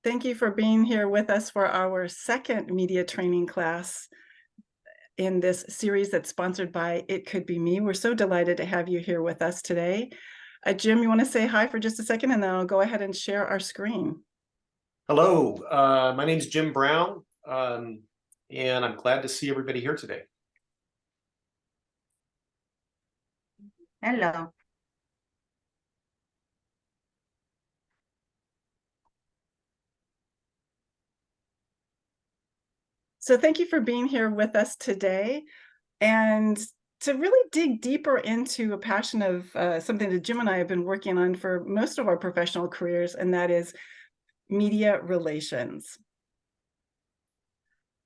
Thank you for being here with us for our second media training class in this series that's sponsored by It Could Be Me. We're so delighted to have you here with us today. Jim, you want to say hi for just a second, and then I'll go ahead and share our screen. Hello, my name is Jim Brown, and I'm glad to see everybody here today. Hello. So thank you for being here with us today. And to really dig deeper into a passion of something that Jim and I have been working on for most of our professional careers, and that is media relations.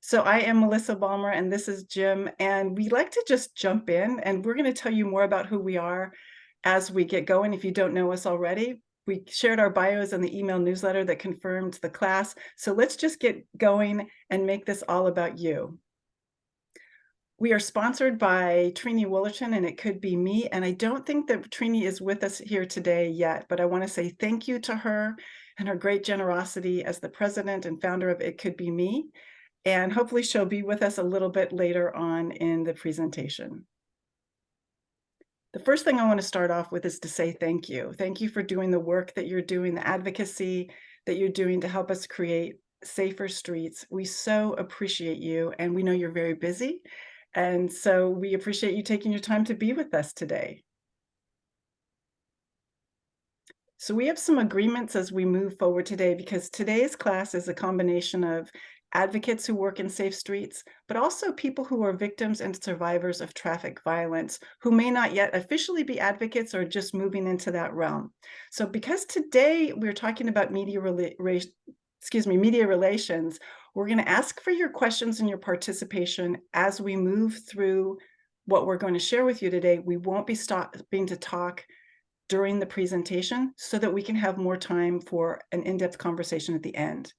So I am Melissa Balmer, and this is Jim, and we like to just jump in, and we're going to tell you more about who we are as we get going. If you don't know us already, we shared our bios in the email newsletter that confirmed the class. So let's just get going and make this all about you. We are sponsored by Trini Woolerton, and It Could Be Me. And I don't think that Trini is with us here today yet, but I want to say thank you to her and her great generosity as the president and founder of It Could Be Me. And hopefully she'll be with us a little bit later on in the presentation. The first thing I want to start off with is to say thank you. Thank you for doing the work that you're doing, the advocacy that you're doing to help us create safer streets. We so appreciate you, and we know you're very busy. And so we appreciate you taking your time to be with us today. So we have some agreements as we move forward today, because today's class is a combination of advocates who work in safe streets, but also people who are victims and survivors of traffic violence who may not yet officially be advocates or just moving into that realm. So because today we're talking about media relations, we're going to ask for your questions and your participation as we move through what we're going to share with you today. We won't be stopping to talk during the presentation so that we can have more time for an in-depth conversation at the end.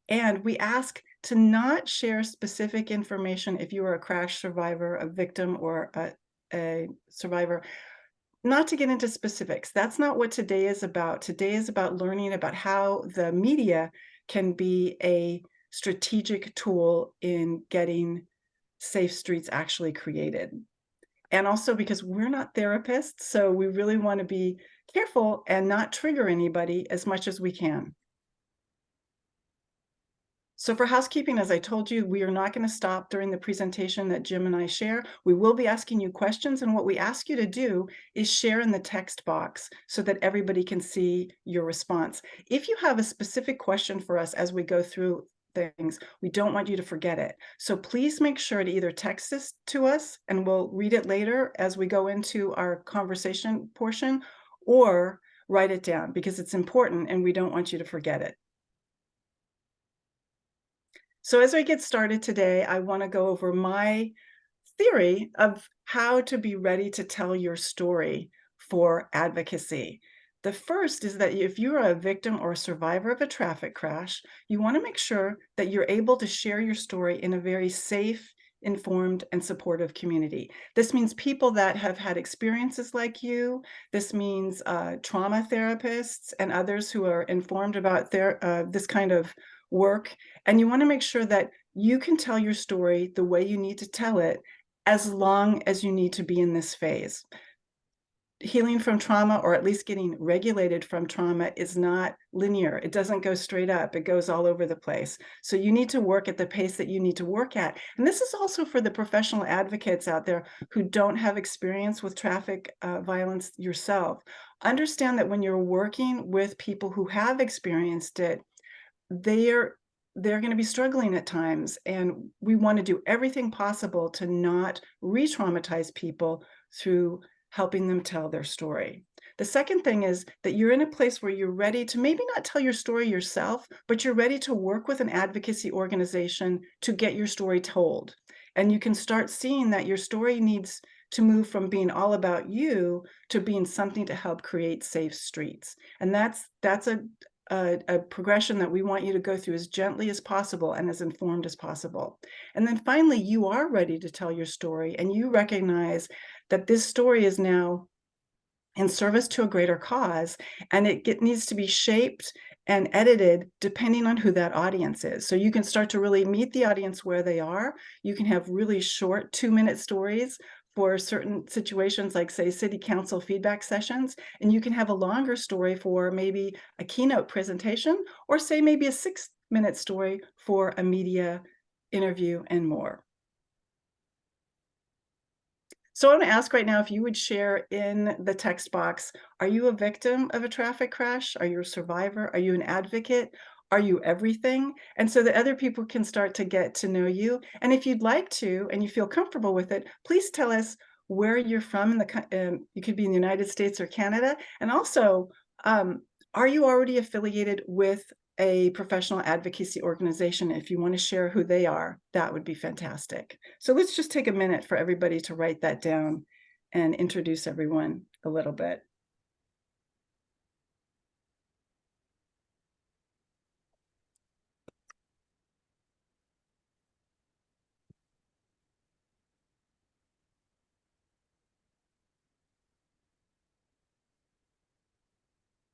And we ask to not share specific information if you are a crash survivor, a victim, or a survivor, not to get into specifics. That's not what today is about. Today is about learning about how the media can be a strategic tool in getting safe streets actually created. And also because we're not therapists, so we really want to be careful and not trigger anybody as much as we can. So for housekeeping, as I told you, we are not going to stop during the presentation that Jim and I share. We will be asking you questions, and what we ask you to do is share in the text box so that everybody can see your response. If you have a specific question for us as we go through things, we don't want you to forget it. So please make sure to either text this to us, and we'll read it later as we go into our conversation portion, or write it down because it's important and we don't want you to forget it. So as I get started today, I want to go over my theory of how to be ready to tell your story for advocacy. The first is that if you're a victim or a survivor of a traffic crash, you want to make sure that you're able to share your story in a very safe, informed, and supportive community. This means people that have had experiences like you. This means trauma therapists and others who are informed about this kind of work. And you want to make sure that you can tell your story the way you need to tell it as long as you need to be in this phase. Healing from trauma, or at least getting regulated from trauma, is not linear. It doesn't go straight up. It goes all over the place. So you need to work at the pace that you need to work at. And this is also for the professional advocates out there who don't have experience with traffic violence yourself. Understand that when you're working with people who have experienced it, they're going to be struggling at times, and we want to do everything possible to not re-traumatize people through helping them tell their story. The second thing is that you're in a place where you're ready to maybe not tell your story yourself, but you're ready to work with an advocacy organization to get your story told. And you can start seeing that your story needs to move from being all about you to being something to help create safe streets. And that's a progression that we want you to go through as gently as possible and as informed as possible. And then finally, you are ready to tell your story, and you recognize that this story is now in service to a greater cause, and it needs to be shaped and edited depending on who that audience is. So you can start to really meet the audience where they are. You can have really short 2-minute stories for certain situations, like say city council feedback sessions, and you can have a longer story for maybe a keynote presentation, or say maybe a 6-minute story for a media interview and more. So I want to ask right now if you would share in the text box, are you a victim of a traffic crash? Are you a survivor? Are you an advocate? Are you everything? And so that other people can start to get to know you. And if you'd like to, and you feel comfortable with it, please tell us where you're from in you could be in the United States or Canada. And also, um, are you already affiliated with a professional advocacy organization? If you want to share who they are, that would be fantastic. So let's just take a minute for everybody to write that down and introduce everyone a little bit.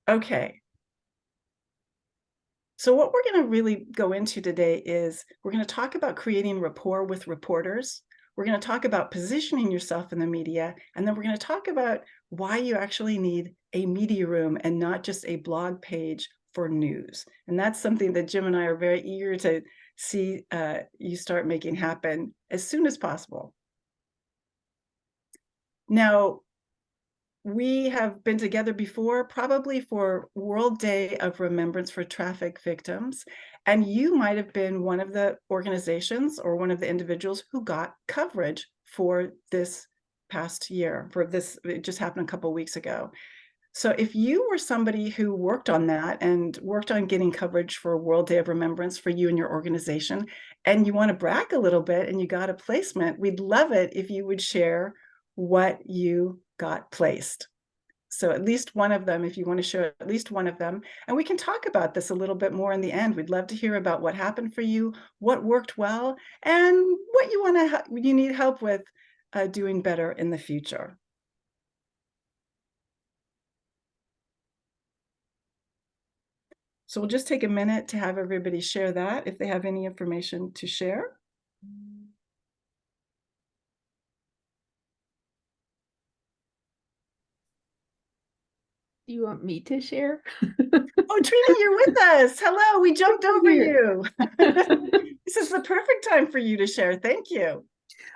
Okay. So what we're going to really go into today is we're going to talk about creating rapport with reporters. We're going to talk about positioning yourself in the media, and then we're going to talk about why you actually need a media room and not just a blog page for news. And that's something that Jim and I are very eager to see you start making happen as soon as possible. Now, we have been together before, probably for World Day of Remembrance for traffic victims, and you might have been one of the organizations or one of the individuals who got coverage for this past year. For this, it just happened a couple of weeks ago. So if you were somebody who worked on that and worked on getting coverage for World Day of Remembrance for you and your organization, and you want to brag a little bit and you got a placement, we'd love it if you would share what you got placed. So at least one of them, if you want to share at least one of them, and we can talk about this a little bit more in the end. We'd love to hear about what happened for you, what worked well, and what you need help with doing better in the future. So we'll just take a minute to have everybody share that if they have any information to share. Do you want me to share? Oh, Trina, you're with us. Hello, we jumped I'm over here. you. This is the perfect time for you to share. Thank you.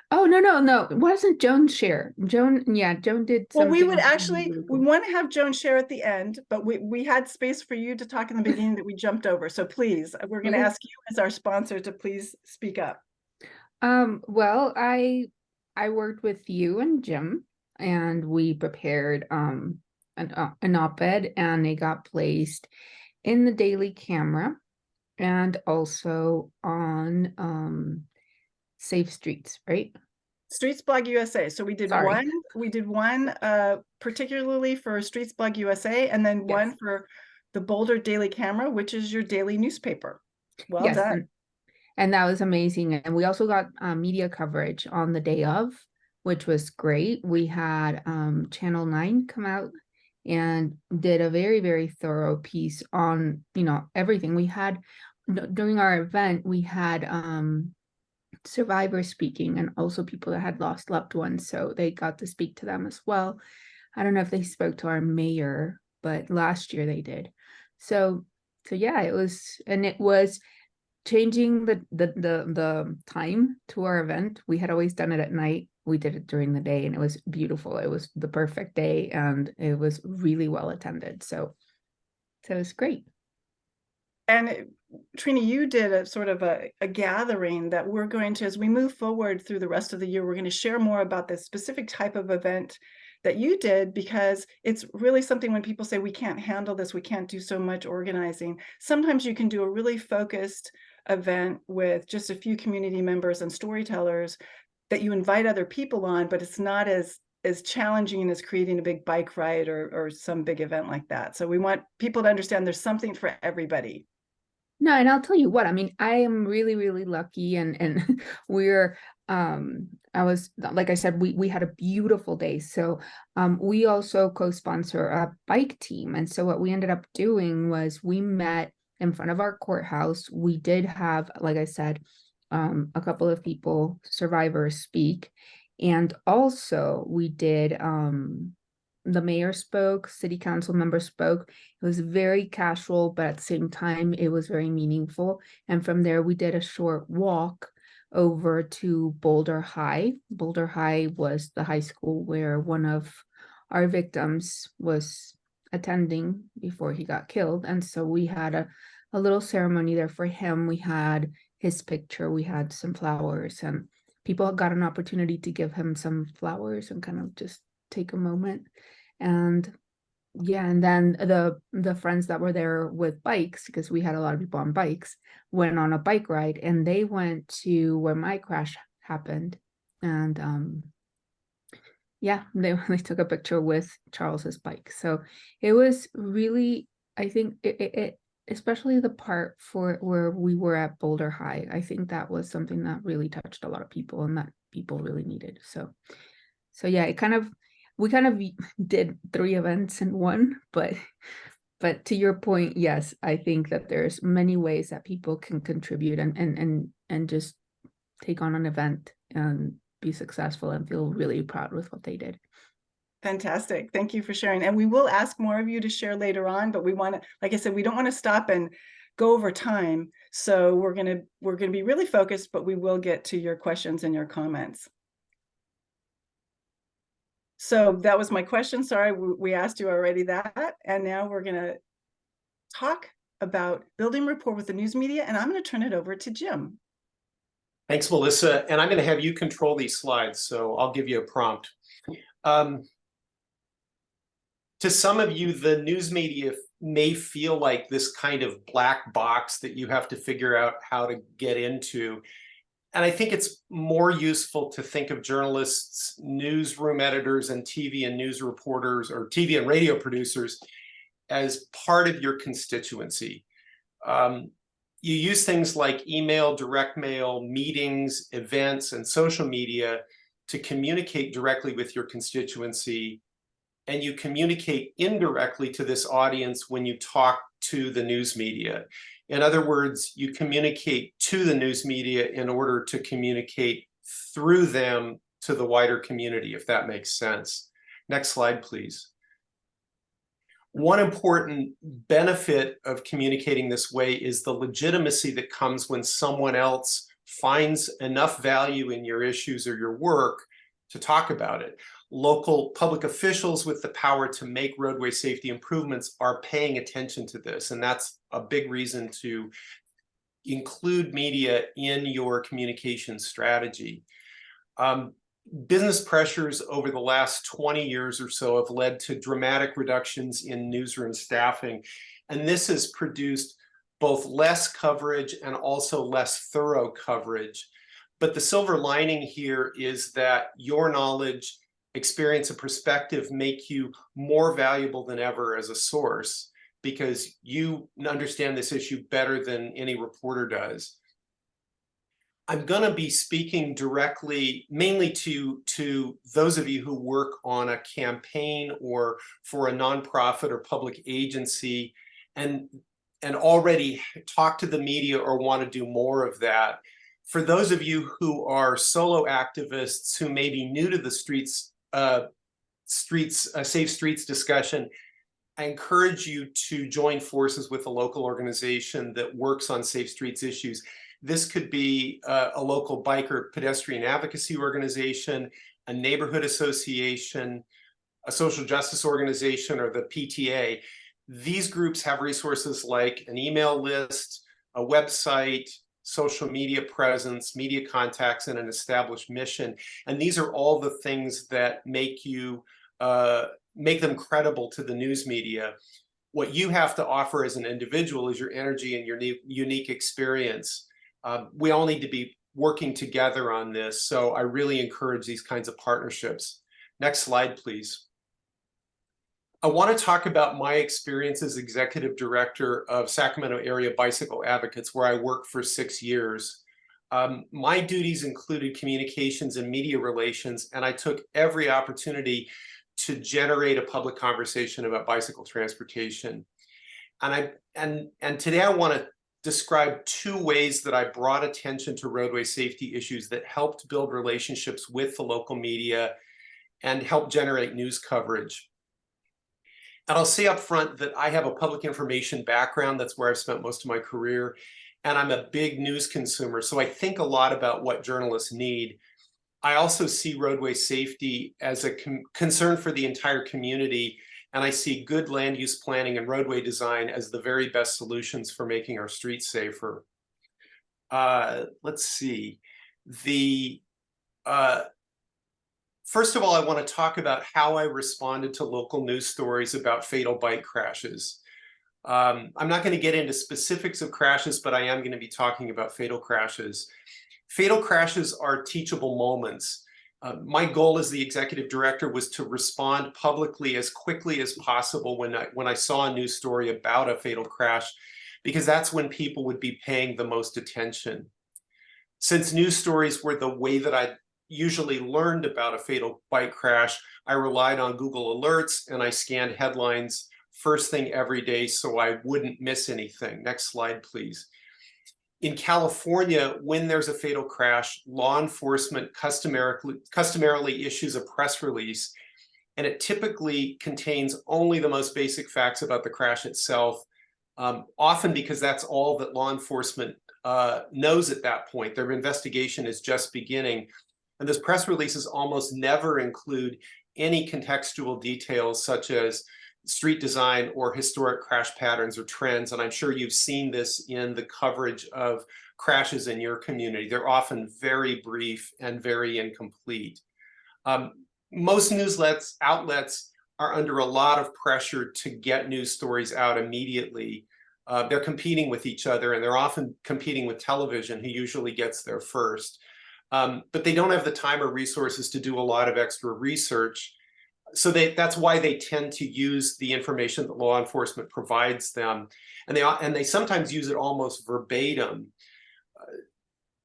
Oh, no. It wasn't Joan's share. Joan did Well, we something would actually, really we cool. want to have Joan share at the end, but we had space for you to talk in the beginning that we jumped over. So please, we're going to Okay. ask you as our sponsor to please speak up. Well, I worked with you and Jim, and we prepared an op-ed, and it got placed in the Daily Camera and also on Safe Streets, right? Streets Blog USA. So we did Sorry. one particularly for Streets Blog USA, and then Yes. one for the Boulder Daily Camera, which is your daily newspaper. Well Yes, done. and that was amazing. And we also got media coverage on the day of, which was great. We had Channel 9 come out and did a very, very thorough piece on, everything. We had, during our event, we had survivors speaking, and also people that had lost loved ones. So they got to speak to them as well. I don't know if they spoke to our mayor, but last year they did. So yeah, it was changing the time to our event. We had always done it at night. We did it during the day, and it was beautiful. It was the perfect day, and it was really well attended. So it was great. And Trina, you did a sort of a gathering that we're going to, as we move forward through the rest of the year, we're going to share more about the specific type of event that you did, because it's really something when people say we can't handle this, we can't do so much organizing. Sometimes you can do a really focused event with just a few community members and storytellers that you invite other people on, but it's not as challenging as creating a big bike ride or some big event like that. So we want people to understand there's something for everybody. No, and I'll tell you what, I mean, I am really, really lucky, and we're I was, like I said, we had a beautiful day. So we also co-sponsor a bike team. And so what we ended up doing was we met in front of our courthouse. We did have, like I said, a couple of people, survivors, speak. And also we did the mayor spoke, city council member spoke. It was very casual, but at the same time, it was very meaningful. And from there, we did a short walk over to Boulder High. Boulder High was the high school where one of our victims was attending before he got killed. And so we had a little ceremony there for him. We had his picture, we had some flowers, and people got an opportunity to give him some flowers and kind of just take a moment. And yeah, and then the friends that were there with bikes, because we had a lot of people on bikes, went on a bike ride, and they went to where my crash happened. And yeah, they took a picture with Charles's bike. So it was really, I think it especially the part for where we were at Boulder High, I think that was something that really touched a lot of people and that people really needed. So yeah, we kind of did 3 events in one, but to your point, yes, I think that there's many ways that people can contribute and just take on an event and be successful and feel really proud with what they did. Fantastic. Thank you for sharing. And we will ask more of you to share later on, but we want to, like I said, we don't want to stop and go over time. So we're going to be really focused, but we will get to your questions and your comments. So that was my question. Sorry, we asked you already that. And now we're going to talk about building rapport with the news media. And I'm going to turn it over to Jim. Thanks, Melissa. And I'm going to have you control these slides, so I'll give you a prompt. To some of you, the news media may feel like this kind of black box that you have to figure out how to get into. And I think it's more useful to think of journalists, newsroom editors, and TV and news reporters, or TV and radio producers, as part of your constituency. You use things like email, direct mail, meetings, events, and social media to communicate directly with your constituency, and you communicate indirectly to this audience when you talk to the news media. In other words, you communicate to the news media in order to communicate through them to the wider community, if that makes sense. Next slide, please. One important benefit of communicating this way is the legitimacy that comes when someone else finds enough value in your issues or your work to talk about it. Local public officials with the power to make roadway safety improvements are paying attention to this, and that's a big reason to include media in your communication strategy. Business pressures over the last 20 years or so have led to dramatic reductions in newsroom staffing, and this has produced both less coverage and also less thorough coverage. But the silver lining here is that your knowledge, experience, and perspective make you more valuable than ever as a source, because you understand this issue better than any reporter does. I'm going to be speaking directly, mainly to those of you who work on a campaign or for a nonprofit or public agency and already talk to the media or want to do more of that. For those of you who are solo activists who may be new to the safe streets discussion, I encourage you to join forces with a local organization that works on safe streets issues. This could be a local biker pedestrian advocacy organization, a neighborhood association, a social justice organization, or the PTA. These groups have resources like an email list, a website, social media presence, media contacts, and an established mission. And these are all the things that make them credible to the news media. What you have to offer as an individual is your energy and your unique experience. We all need to be working together on this. So I really encourage these kinds of partnerships. Next slide, please. I want to talk about my experience as executive director of Sacramento Area Bicycle Advocates, where I worked for 6 years. My duties included communications and media relations, and I took every opportunity to generate a public conversation about bicycle transportation. And today I want to describe 2 ways that I brought attention to roadway safety issues that helped build relationships with the local media and help generate news coverage. And I'll say up front that I have a public information background. That's where I've spent most of my career. And I'm a big news consumer, so I think a lot about what journalists need. I also see roadway safety as a concern for the entire community, and I see good land use planning and roadway design as the very best solutions for making our streets safer. Let's see. First of all, I want to talk about how I responded to local news stories about fatal bike crashes. I'm not going to get into specifics of crashes, but I am going to be talking about fatal crashes. Fatal crashes are teachable moments. My goal as the executive director was to respond publicly as quickly as possible when I saw a news story about a fatal crash, because that's when people would be paying the most attention. Since news stories were the way that I usually learned about a fatal bike crash, I relied on Google Alerts and I scanned headlines first thing every day so I wouldn't miss anything. Next slide, please. In California, when there's a fatal crash, law enforcement customarily issues a press release, and it typically contains only the most basic facts about the crash itself, often because that's all that law enforcement knows at that point. Their investigation is just beginning. And those press releases almost never include any contextual details such as street design or historic crash patterns or trends. And I'm sure you've seen this in the coverage of crashes in your community. They're often very brief and very incomplete. Most news outlets are under a lot of pressure to get news stories out immediately. They're competing with each other, and they're often competing with television, who usually gets there first. But they don't have the time or resources to do a lot of extra research. So that's why they tend to use the information that law enforcement provides them. And they sometimes use it almost verbatim.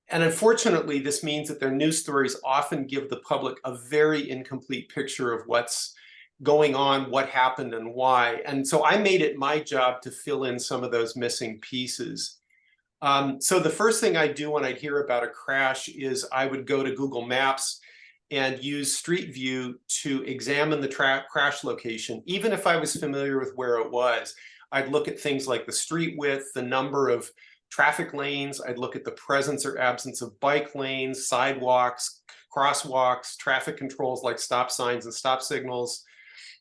And unfortunately, this means that their news stories often give the public a very incomplete picture of what's going on, what happened, and why. And so I made it my job to fill in some of those missing pieces. So the first thing I do when I hear about a crash is I would go to Google Maps and use Street View to examine the crash location. Even if I was familiar with where it was, I'd look at things like the street width, the number of traffic lanes. I'd look at the presence or absence of bike lanes, sidewalks, crosswalks, traffic controls like stop signs and stop signals.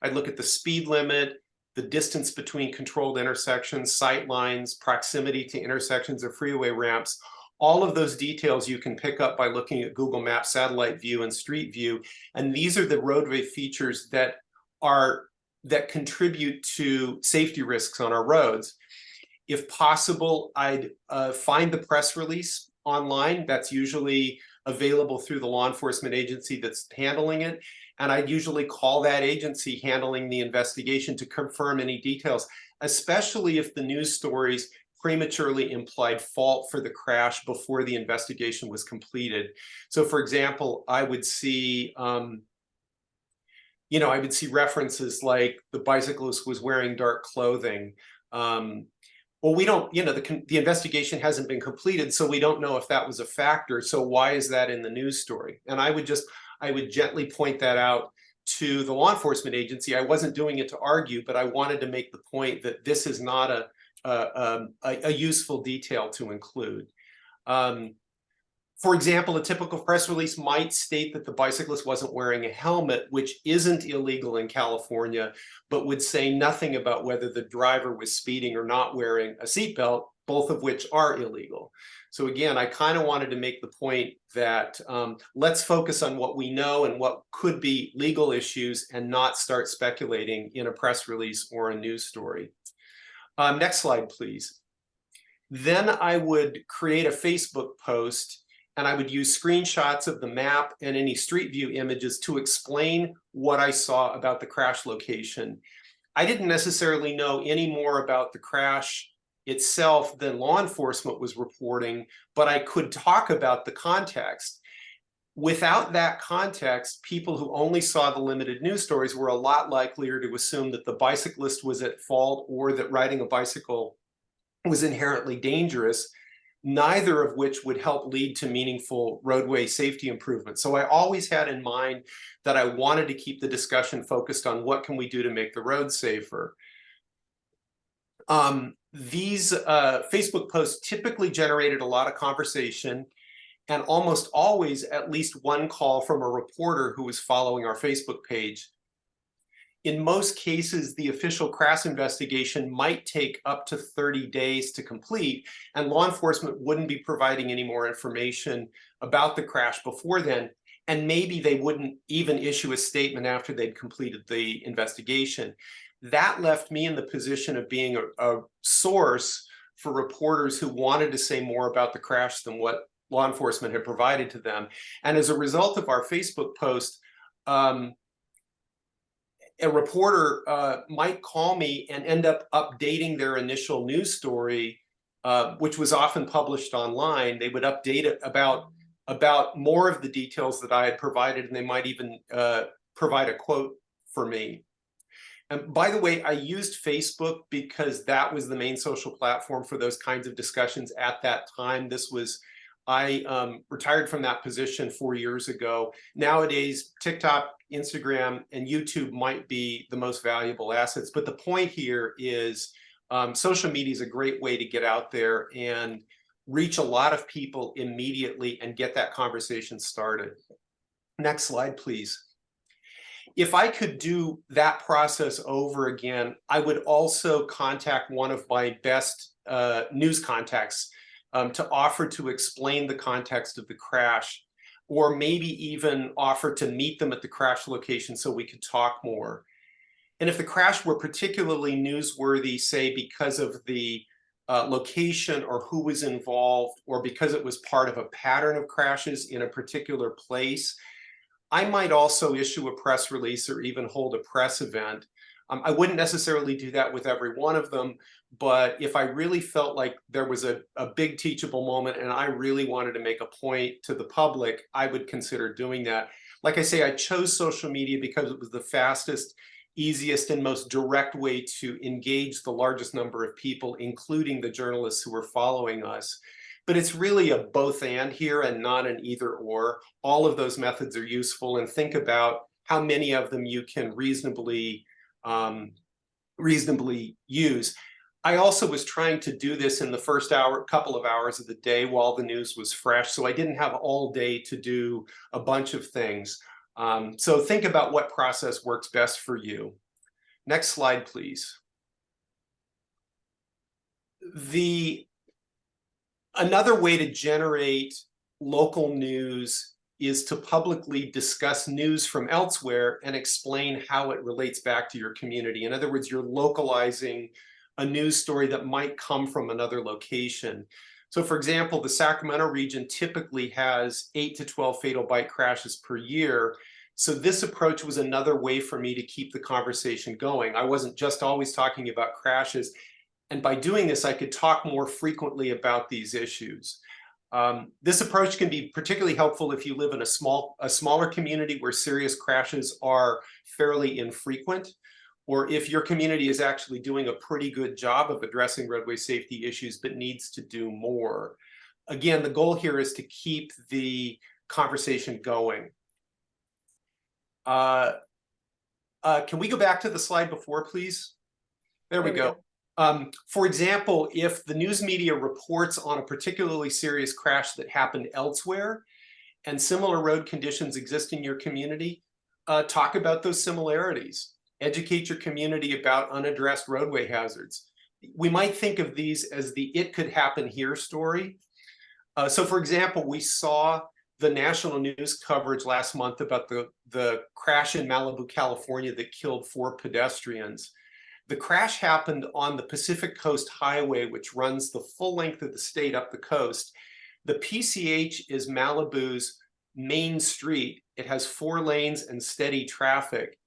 I'd look at the speed limit, the distance between controlled intersections, sight lines, proximity to intersections or freeway ramps. All of those details you can pick up by looking at Google Maps Satellite View and Street View. And these are the roadway features that contribute to safety risks on our roads. If possible, I'd find the press release online. That's usually available through the law enforcement agency that's handling it. And I'd usually call that agency handling the investigation to confirm any details, especially if the news stories prematurely implied fault for the crash before the investigation was completed. So for example, I would see references like the bicyclist was wearing dark clothing. Well, we don't, the investigation hasn't been completed, so we don't know if that was a factor. So why is that in the news story? And I would gently point that out to the law enforcement agency. I wasn't doing it to argue, but I wanted to make the point that this is not a useful detail to include. For example, a typical press release might state that the bicyclist wasn't wearing a helmet, which isn't illegal in California, but would say nothing about whether the driver was speeding or not wearing a seatbelt, both of which are illegal. So again, I kind of wanted to make the point that let's focus on what we know and what could be legal issues and not start speculating in a press release or a news story. Next slide, please. Then I would create a Facebook post and I would use screenshots of the map and any Street View images to explain what I saw about the crash location. I didn't necessarily know any more about the crash itself than law enforcement was reporting, but I could talk about the context. Without that context, people who only saw the limited news stories were a lot likelier to assume that the bicyclist was at fault or that riding a bicycle was inherently dangerous, neither of which would help lead to meaningful roadway safety improvements. So I always had in mind that I wanted to keep the discussion focused on what can we do to make the roads safer. These Facebook posts typically generated a lot of conversation, and almost always at least one call from a reporter who was following our Facebook page. In most cases, the official crash investigation might take up to 30 days to complete, and law enforcement wouldn't be providing any more information about the crash before then, and maybe they wouldn't even issue a statement after they'd completed the investigation. That left me in the position of being a source for reporters who wanted to say more about the crash than what law enforcement had provided to them. And as a result of our Facebook post, a reporter might call me and end up updating their initial news story, which was often published online. They would update it about more of the details that I had provided, and they might even provide a quote for me. And by the way, I used Facebook because that was the main social platform for those kinds of discussions at that time. I retired from that position 4 years ago. Nowadays, TikTok, Instagram, and YouTube might be the most valuable assets. But the point here is social media is a great way to get out there and reach a lot of people immediately and get that conversation started. Next slide, please. If I could do that process over again, I would also contact one of my best news contacts to offer to explain the context of the crash, or maybe even offer to meet them at the crash location so we could talk more. And if the crash were particularly newsworthy, say because of the location or who was involved, or because it was part of a pattern of crashes in a particular place, I might also issue a press release or even hold a press event. I wouldn't necessarily do that with every one of them, but if I really felt like there was a big teachable moment and I really wanted to make a point to the public, I would consider doing that. Like I say, I chose social media because it was the fastest, easiest, and most direct way to engage the largest number of people, including the journalists who were following us. But it's really a both and here and not an either or. All of those methods are useful, and think about how many of them you can reasonably use. I also was trying to do this in the first couple of hours of the day while the news was fresh, so I didn't have all day to do a bunch of things. So think about what process works best for you. Next slide, please. Another way to generate local news is to publicly discuss news from elsewhere and explain how it relates back to your community. In other words, you're localizing a news story that might come from another location. So for example, the Sacramento region typically has 8 to 12 fatal bike crashes per year. So this approach was another way for me to keep the conversation going. I wasn't just always talking about crashes. And by doing this, I could talk more frequently about these issues. This approach can be particularly helpful if you live in a smaller community where serious crashes are fairly infrequent, or if your community is actually doing a pretty good job of addressing roadway safety issues but needs to do more. Again, the goal here is to keep the conversation going. Can we go back to the slide before, please? There we go. For example, if the news media reports on a particularly serious crash that happened elsewhere and similar road conditions exist in your community, talk about those similarities. Educate your community about unaddressed roadway hazards. We might think of these as the "it could happen here" story. So for example, we saw the national news coverage last month about the crash in Malibu, California that killed 4 pedestrians. The crash happened on the Pacific Coast Highway, which runs the full length of the state up the coast. The PCH is Malibu's main street. It has 4 lanes and steady traffic.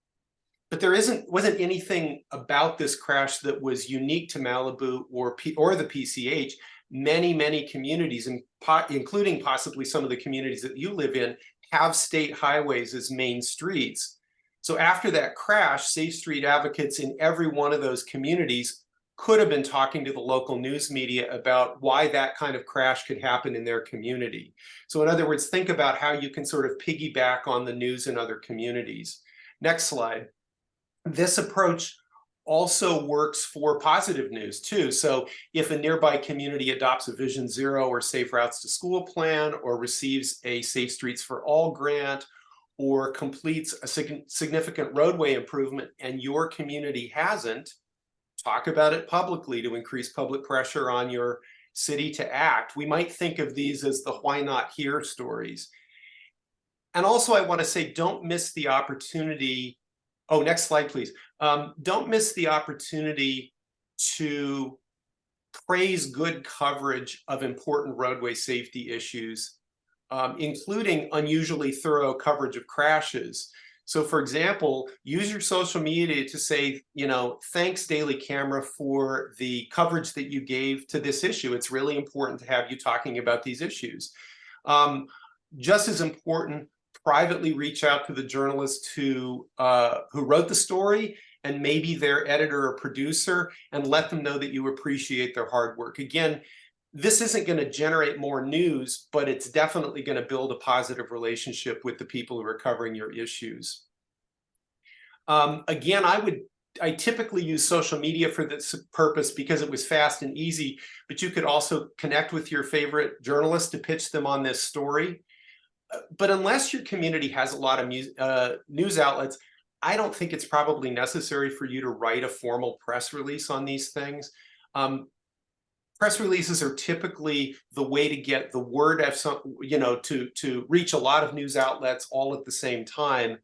but there wasn't anything about this crash that was unique to Malibu or the PCH. Many communities, including possibly some of the communities that you live in, have state highways as main streets. So after that crash, Safe Street advocates in every one of those communities could have been talking to the local news media about why that kind of crash could happen in their community. So in other words, think about how you can sort of piggyback on the news in other communities. Next slide. This approach also works for positive news too. So if a nearby community adopts a Vision Zero or Safe Routes to School plan, or receives a Safe Streets for All grant, or completes a significant roadway improvement and your community hasn't, talk about it publicly to increase public pressure on your city to act. We might think of these as the why not here stories. And also I want to say, don't miss the opportunity. Oh, next slide, please. Don't miss the opportunity to praise good coverage of important roadway safety issues, including unusually thorough coverage of crashes. So for example, use your social media to say, thanks Daily Camera for the coverage that you gave to this issue. It's really important to have you talking about these issues. Just as important, privately reach out to the journalist who wrote the story, and maybe their editor or producer, and let them know that you appreciate their hard work. Again, this isn't going to generate more news, but it's definitely going to build a positive relationship with the people who are covering your issues. Again, I typically use social media for this purpose because it was fast and easy, but you could also connect with your favorite journalists to pitch them on this story. But unless your community has a lot of news outlets, I don't think it's probably necessary for you to write a formal press release on these things. Press releases are typically the way to get the word out, to reach a lot of news outlets all at the same time.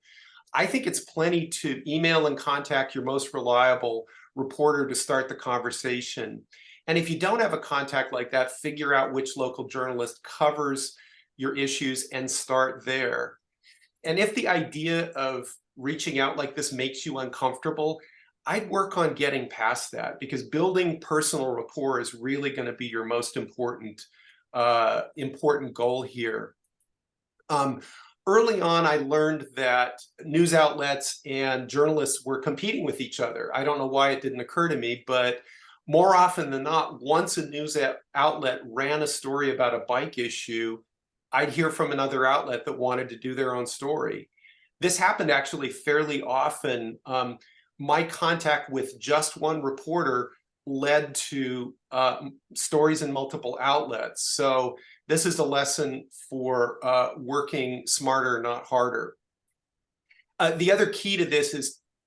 I think it's plenty to email and contact your most reliable reporter to start the conversation. And if you don't have a contact like that, figure out which local journalist covers your issues and start there. And if the idea of reaching out like this makes you uncomfortable, I'd work on getting past that, because building personal rapport is really going to be your most important goal here. Early on, I learned that news outlets and journalists were competing with each other. I don't know why it didn't occur to me, but more often than not, once a news outlet ran a story about a bike issue, I'd hear from another outlet that wanted to do their own story. This happened actually fairly often. My contact with just one reporter led to stories in multiple outlets. So this is a lesson for working smarter, not harder. The other key to this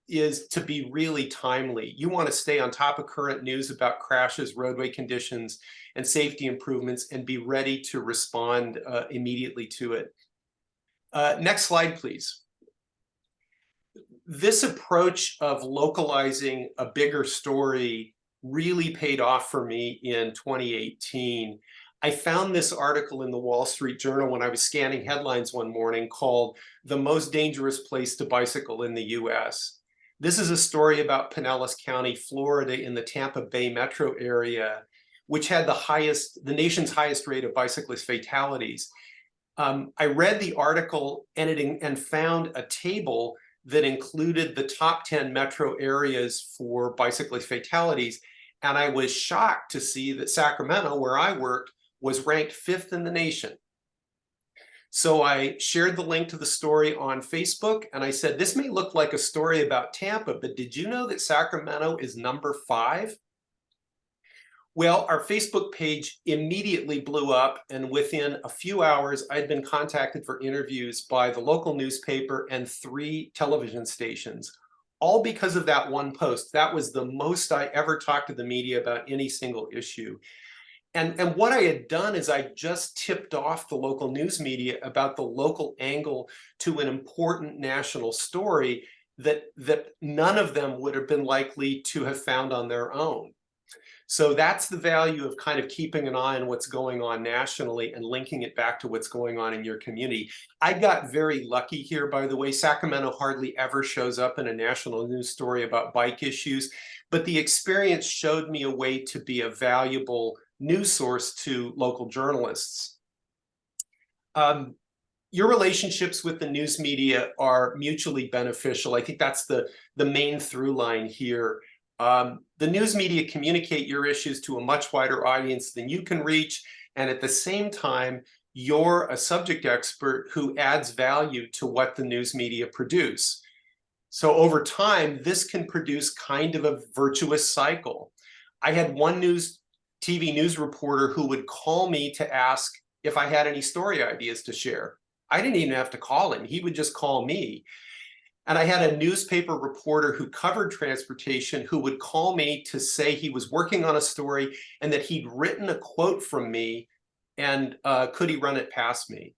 is to be really timely. You want to stay on top of current news about crashes, roadway conditions, and safety improvements, and be ready to respond immediately to it. Next slide, please. This approach of localizing a bigger story really paid off for me in 2018. I found this article in the Wall Street Journal when I was scanning headlines one morning called "The Most Dangerous Place to Bicycle in the US." This is a story about Pinellas County, Florida, in the Tampa Bay metro area, which had the nation's highest rate of bicyclist fatalities. I read the article and found a table that included the top 10 metro areas for bicyclist fatalities. And I was shocked to see that Sacramento, where I worked, was ranked 5th in the nation. So I shared the link to the story on Facebook, and I said, this may look like a story about Tampa, but did you know that Sacramento is number 5? Well, our Facebook page immediately blew up, and within a few hours, I'd been contacted for interviews by the local newspaper and 3 television stations, all because of that one post. That was the most I ever talked to the media about any single issue. And what I had done is I just tipped off the local news media about the local angle to an important national story that none of them would have been likely to have found on their own. So that's the value of kind of keeping an eye on what's going on nationally and linking it back to what's going on in your community. I got very lucky here, by the way. Sacramento hardly ever shows up in a national news story about bike issues, but the experience showed me a way to be a valuable news source to local journalists. Your relationships with the news media are mutually beneficial. I think that's the main through line here. The news media communicate your issues to a much wider audience than you can reach. And at the same time, you're a subject expert who adds value to what the news media produce. So over time, this can produce kind of a virtuous cycle. I had one TV news reporter who would call me to ask if I had any story ideas to share. I didn't even have to call him. He would just call me. And I had a newspaper reporter who covered transportation who would call me to say he was working on a story and that he'd written a quote from me and could he run it past me?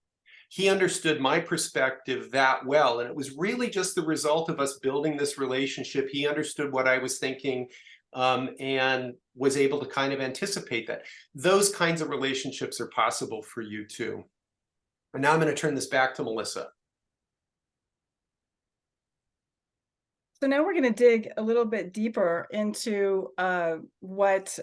He understood my perspective that well. And it was really just the result of us building this relationship. He understood what I was thinking and was able to kind of anticipate that. Those kinds of relationships are possible for you too. And now I'm going to turn this back to Melissa. So now we're going to dig a little bit deeper into what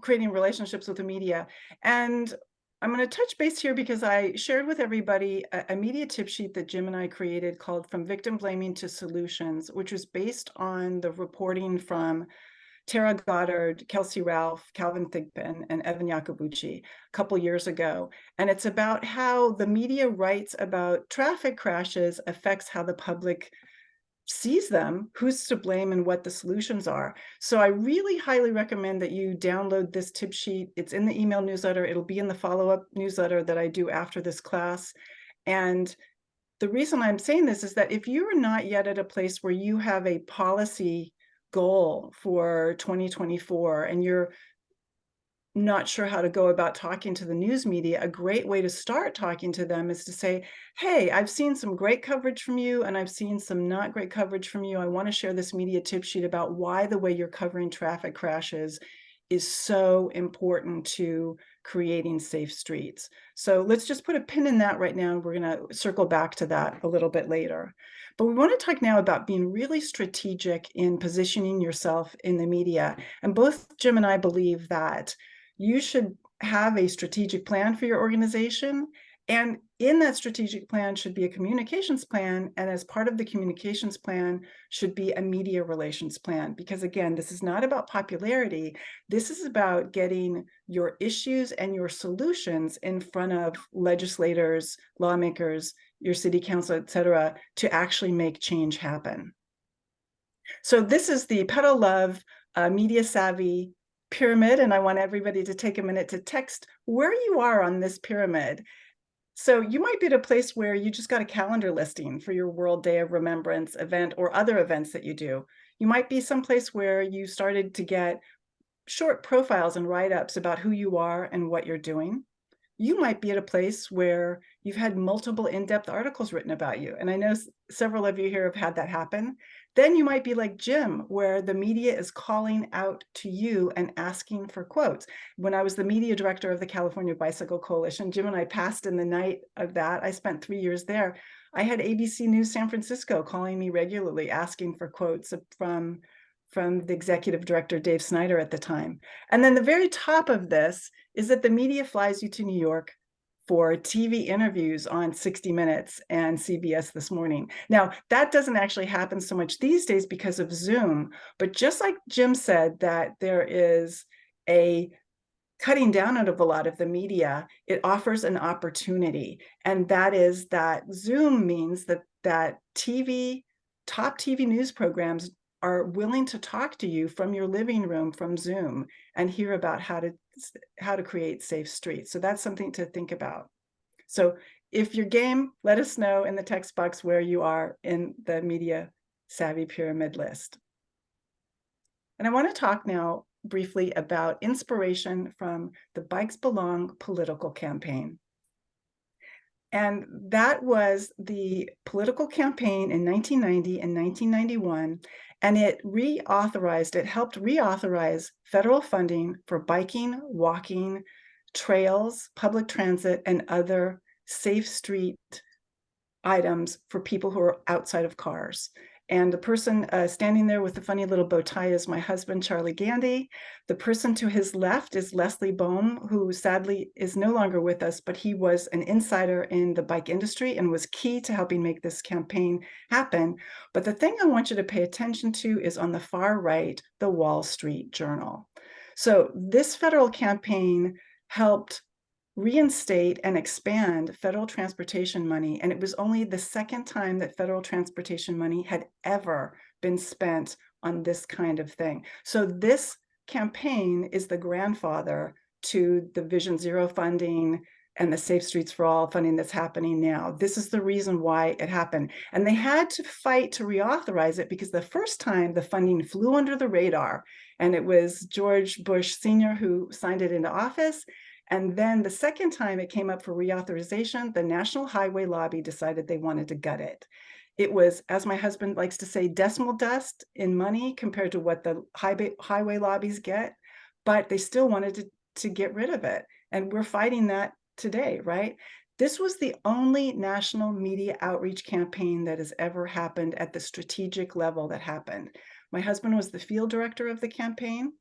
creating relationships with the media. And I'm going to touch base here because I shared with everybody a media tip sheet that Jim and I created called From Victim Blaming to Solutions, which was based on the reporting from Tara Goddard, Kelsey Ralph, Calvin Thigpen, and Evan Yacobucci a couple years ago. And it's about how the media writes about traffic crashes affects how the public sees them, who's to blame, and what the solutions are. So I really highly recommend that you download this tip sheet. It's in the email newsletter. It'll be in the follow-up newsletter that I do after this class. And the reason I'm saying this is that if you are not yet at a place where you have a policy goal for 2024 and you're not sure how to go about talking to the news media, a great way to start talking to them is to say, hey, I've seen some great coverage from you and I've seen some not great coverage from you. I want to share this media tip sheet about why the way you're covering traffic crashes is so important to creating safe streets. So let's just put a pin in that right now. We're going to circle back to that a little bit later. But we want to talk now about being really strategic in positioning yourself in the media. And both Jim and I believe that you should have a strategic plan for your organization. And in that strategic plan should be a communications plan. And as part of the communications plan should be a media relations plan. Because again, this is not about popularity. This is about getting your issues and your solutions in front of legislators, lawmakers, your city council, et cetera, to actually make change happen. So this is the Petal Love Media Savvy pyramid, and I want everybody to take a minute to text where you are on this pyramid. So you might be at a place where you just got a calendar listing for your World Day of Remembrance event or other events that you do. You might be someplace where you started to get short profiles and write-ups about who you are and what you're doing. You might be at a place where you've had multiple in-depth articles written about you. And I know several of you here have had that happen. Then you might be like Jim, where the media is calling out to you and asking for quotes. When I was the media director of the California Bicycle Coalition, Jim and I passed in the night of that. I spent 3 years there. I had ABC News San Francisco calling me regularly, asking for quotes from the executive director, Dave Snyder, at the time. And then the very top of this is that the media flies you to New York for TV interviews on 60 Minutes and CBS This Morning. Now, that doesn't actually happen so much these days because of Zoom, but just like Jim said that there is a cutting down out of a lot of the media, it offers an opportunity. And that is that Zoom means that top TV news programs are willing to talk to you from your living room from Zoom and hear about how to create safe streets. So that's something to think about. So if you're game, let us know in the text box where you are in the media savvy pyramid list. And I want to talk now briefly about inspiration from the Bikes Belong political campaign. And that was the political campaign in 1990 and 1991. And it helped reauthorize federal funding for biking, walking, trails, public transit, and other safe street items for people who are outside of cars. And the person standing there with the funny little bow tie is my husband, Charlie Gandy. The person to his left is Leslie Bohm, who sadly is no longer with us, but he was an insider in the bike industry and was key to helping make this campaign happen. But the thing I want you to pay attention to is on the far right, the Wall Street Journal. So this federal campaign helped reinstate and expand federal transportation money. And it was only the second time that federal transportation money had ever been spent on this kind of thing. So this campaign is the grandfather to the Vision Zero funding and the Safe Streets for All funding that's happening now. This is the reason why it happened. And they had to fight to reauthorize it because the first time the funding flew under the radar, and it was George Bush Sr. who signed it into office. And then the second time it came up for reauthorization, the National Highway Lobby decided they wanted to gut it. It was, as my husband likes to say, decimal dust in money compared to what the highway lobbies get, but they still wanted to get rid of it. And we're fighting that today, right? This was the only national media outreach campaign that has ever happened at the strategic level that happened. My husband was the field director of the campaign.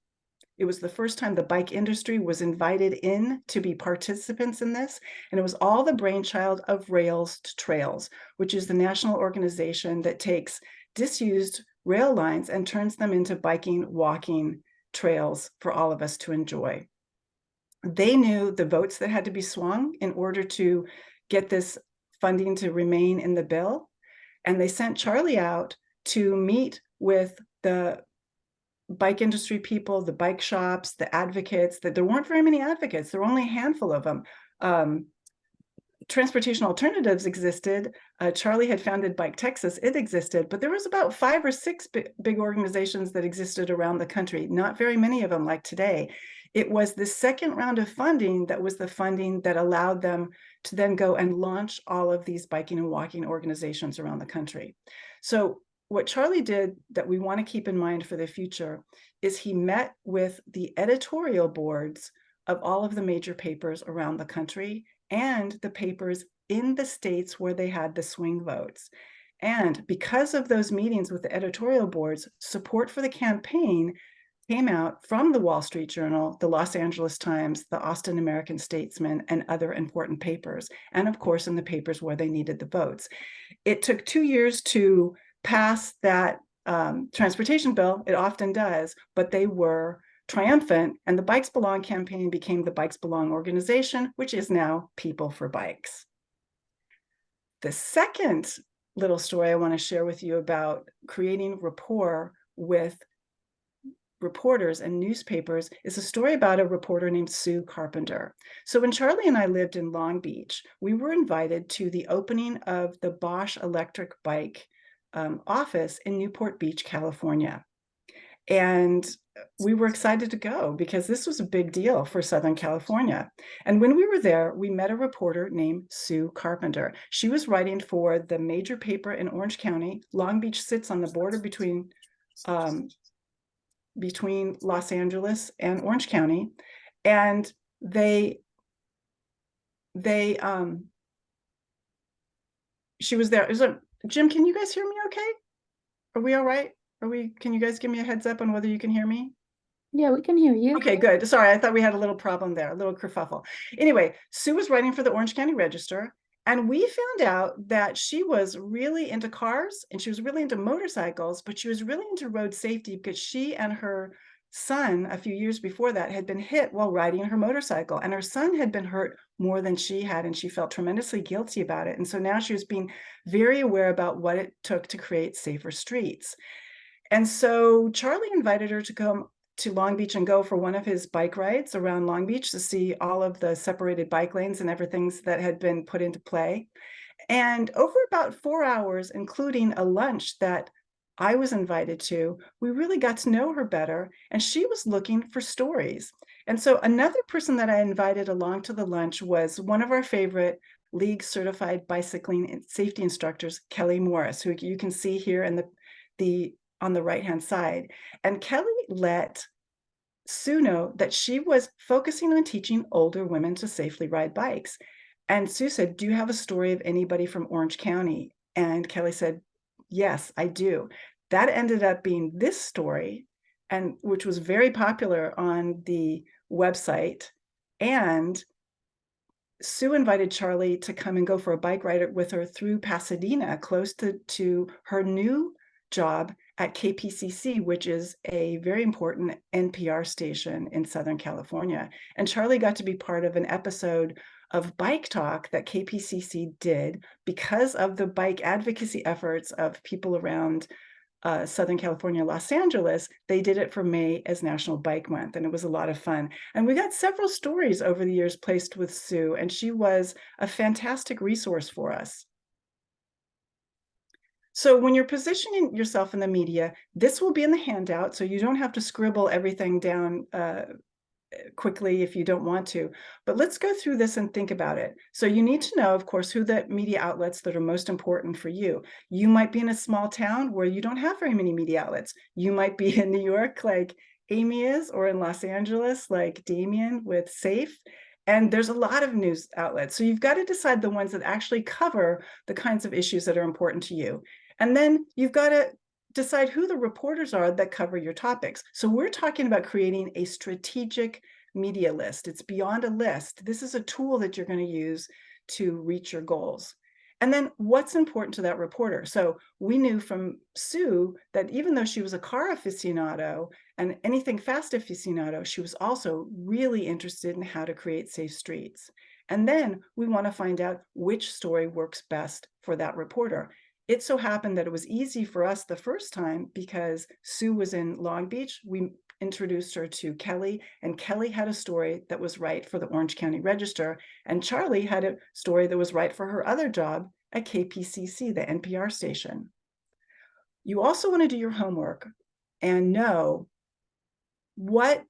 It was the first time the bike industry was invited in to be participants in this. And it was all the brainchild of Rails to Trails, which is the national organization that takes disused rail lines and turns them into biking, walking trails for all of us to enjoy. They knew the votes that had to be swung in order to get this funding to remain in the bill. And they sent Charlie out to meet with the bike industry people, the bike shops, the advocates, that there weren't very many advocates. There were only a handful of them. Transportation alternatives existed. Charlie had founded Bike Texas. It existed, but there was about 5 or 6 big organizations that existed around the country. Not very many of them like today. It was the second round of funding that was the funding that allowed them to then go and launch all of these biking and walking organizations around the country. So what Charlie did that we want to keep in mind for the future is he met with the editorial boards of all of the major papers around the country and the papers in the states where they had the swing votes. And because of those meetings with the editorial boards, support for the campaign came out from the Wall Street Journal, the Los Angeles Times, the Austin American Statesman, and other important papers, and of course in the papers where they needed the votes. It took 2 years to pass that transportation bill. It often does, but they were triumphant, and the Bikes Belong campaign became the Bikes Belong organization, which is now People for Bikes. The second little story I want to share with you about creating rapport with reporters and newspapers is a story about a reporter named Sue Carpenter. So when Charlie and I lived in Long Beach, we were invited to the opening of the Bosch electric bike office in Newport Beach, California. And we were excited to go because this was a big deal for Southern California. And when we were there, we met a reporter named Sue Carpenter. She was writing for the major paper in Orange County. Long Beach sits on the border between Los Angeles and Orange County. And she was there. Jim, can you guys hear me okay? Are we all right? Can you guys give me a heads up on whether you can hear me? Yeah, we can hear you. Okay, good. Sorry, I thought we had a little problem there, a little kerfuffle. Anyway, Sue was writing for the Orange County Register, and we found out that she was really into cars and she was really into motorcycles, but she was really into road safety because she and her son, a few years before that, had been hit while riding her motorcycle, and her son had been hurt more than she had, and she felt tremendously guilty about it. And so now she was being very aware about what it took to create safer streets. And so Charlie invited her to come to Long Beach and go for one of his bike rides around Long Beach to see all of the separated bike lanes and everything that had been put into play. And over about 4 hours, including a lunch that I was invited to, we really got to know her better, and she was looking for stories. And so another person that I invited along to the lunch was one of our favorite League Certified Bicycling and Safety Instructors, Kelly Morris, who you can see here in the on the right-hand side. And Kelly let Sue know that she was focusing on teaching older women to safely ride bikes. And Sue said, "Do you have a story of anybody from Orange County?" And Kelly said, "Yes, I do." That ended up being this story, and which was very popular on the website. And Sue invited Charlie to come and go for a bike ride with her through Pasadena, close to her new job at KPCC, which is a very important NPR station in Southern California. And Charlie got to be part of an episode of Bike Talk that KPCC did because of the bike advocacy efforts of people around Southern California, Los Angeles. They did it for May as National Bike Month, and it was a lot of fun. And we got several stories over the years placed with Sue, and she was a fantastic resource for us. So when you're positioning yourself in the media, this will be in the handout, so you don't have to scribble everything down quickly if you don't want to. But let's go through this and think about it. So you need to know, of course, who the media outlets that are most important for you. You might be in a small town where you don't have very many media outlets. You might be in New York like Amy is, or in Los Angeles like Damien with Safe. And there's a lot of news outlets. So you've got to decide the ones that actually cover the kinds of issues that are important to you. And then you've got to decide who the reporters are that cover your topics. So we're talking about creating a strategic media list. It's beyond a list. This is a tool that you're going to use to reach your goals. And then what's important to that reporter? So we knew from Sue that even though she was a car aficionado and anything fast aficionado, she was also really interested in how to create safe streets. And then we want to find out which story works best for that reporter. It so happened that it was easy for us the first time because Sue was in Long Beach. We introduced her to Kelly, and Kelly had a story that was right for the Orange County Register, and Charlie had a story that was right for her other job at KPCC, the NPR station. You also want to do your homework and know what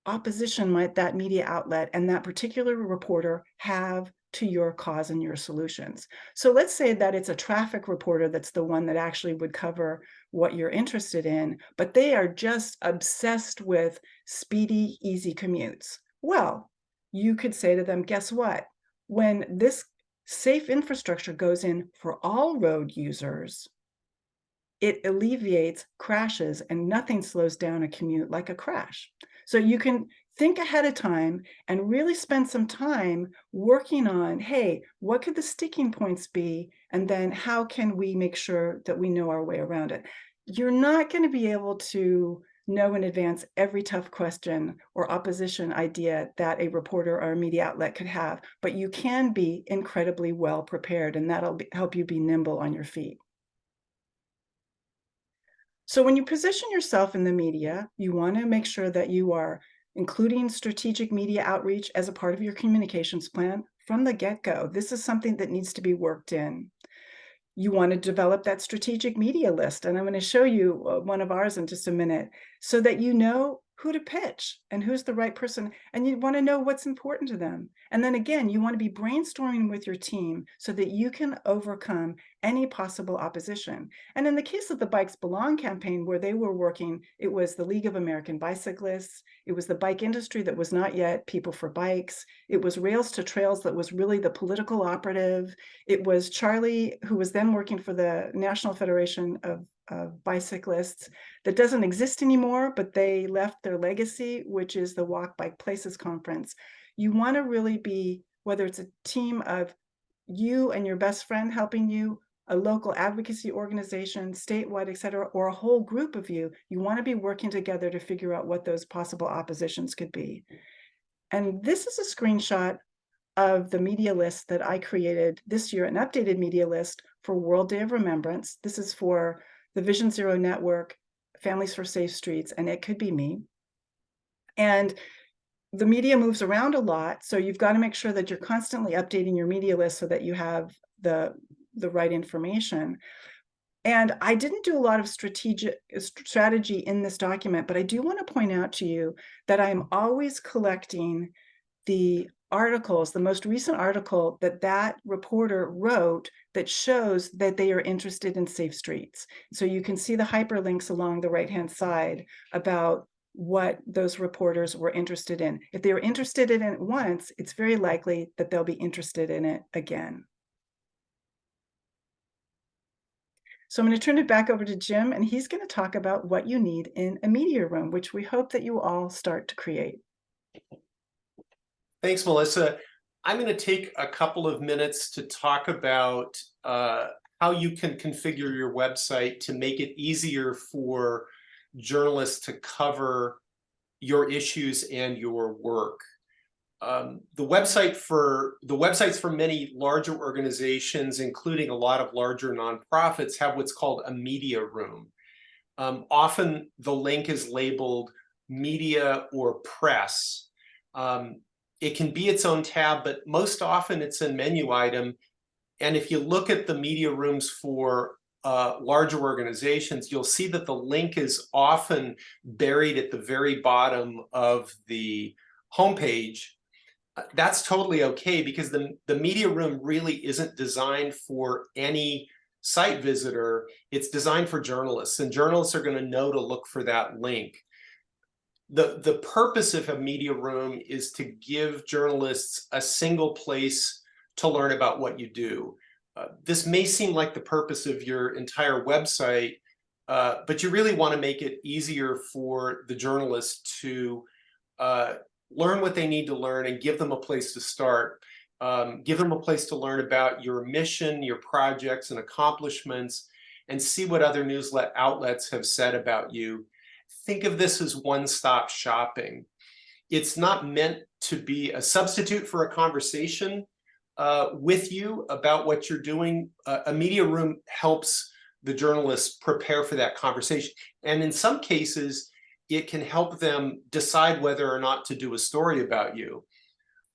opposition might that media outlet and that particular reporter have to your cause and your solutions. So let's say that it's a traffic reporter that's the one that actually would cover what you're interested in, but they are just obsessed with speedy, easy commutes. Well, you could say to them, guess what? When this safe infrastructure goes in for all road users, it alleviates crashes, and nothing slows down a commute like a crash. So you can think ahead of time and really spend some time working on, hey, what could the sticking points be? And then how can we make sure that we know our way around it? You're not going to be able to know in advance every tough question or opposition idea that a reporter or a media outlet could have, but you can be incredibly well prepared, and that'll help you be nimble on your feet. So when you position yourself in the media, you want to make sure that you are including strategic media outreach as a part of your communications plan from the get-go. This is something that needs to be worked in. You want to develop that strategic media list, and I'm going to show you one of ours in just a minute, so that you know who to pitch and who's the right person, and you want to know what's important to them. And then again, you want to be brainstorming with your team so that you can overcome any possible opposition. And in the case of the Bikes Belong campaign, where they were working, it was the League of American Bicyclists, it was the bike industry that was not yet People for Bikes, it was Rails to Trails that was really the political operative, it was Charlie, who was then working for the National Federation of Bicyclists that doesn't exist anymore, but they left their legacy, which is the Walk Bike Places Conference. You want to really be, whether it's a team of you and your best friend helping you, a local advocacy organization, statewide, et cetera, or a whole group of you, you want to be working together to figure out what those possible oppositions could be. And this is a screenshot of the media list that I created this year, an updated media list for World Day of Remembrance. This is for the Vision Zero Network, Families for Safe Streets, and it could be me. And the media moves around a lot, so you've got to make sure that you're constantly updating your media list so that you have the right information. And I didn't do a lot of strategy in this document, but I do want to point out to you that I'm always collecting the articles, the most recent article that that reporter wrote that shows that they are interested in safe streets. So you can see the hyperlinks along the right-hand side about what those reporters were interested in. If they were interested in it once, it's very likely that they'll be interested in it again. So I'm going to turn it back over to Jim, and he's going to talk about what you need in a media room, which we hope that you all start to create. Thanks, Melissa. I'm going to take a couple of minutes to talk about how you can configure your website to make it easier for journalists to cover your issues and your work. The websites for many larger organizations, including a lot of larger nonprofits, have what's called a media room. Often the link is labeled media or press. It can be its own tab, but most often it's a menu item. And if you look at the media rooms for larger organizations, you'll see that the link is often buried at the very bottom of the homepage. That's totally okay, because the media room really isn't designed for any site visitor. It's designed for journalists, and journalists are going to know to look for that link. The purpose of a media room is to give journalists a single place to learn about what you do. This may seem like the purpose of your entire website, but you really want to make it easier for the journalists to learn what they need to learn and give them a place to start. Give them a place to learn about your mission, your projects and accomplishments, and see what other newsletter outlets have said about you. Think of this as one-stop shopping. It's not meant to be a substitute for a conversation with you about what you're doing. A media room helps the journalists prepare for that conversation. And in some cases, it can help them decide whether or not to do a story about you.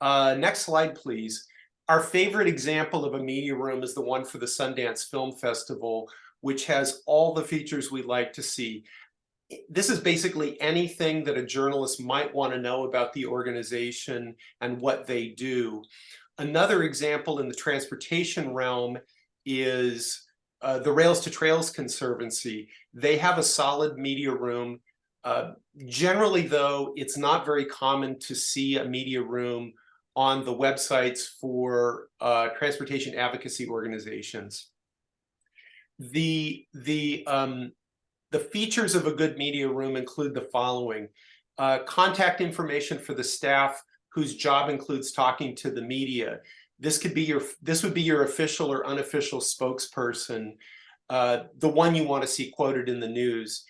Next slide, please. Our favorite example of a media room is the one for the Sundance Film Festival, which has all the features we like to see. This is basically anything that a journalist might want to know about the organization and what they do. Another example in the transportation realm is the Rails to Trails Conservancy. They have a solid media room. Generally, though, it's not very common to see a media room on the websites for transportation advocacy organizations. The features of a good media room include the following: contact information for the staff whose job includes talking to the media. This would be your official or unofficial spokesperson, the one you want to see quoted in the news.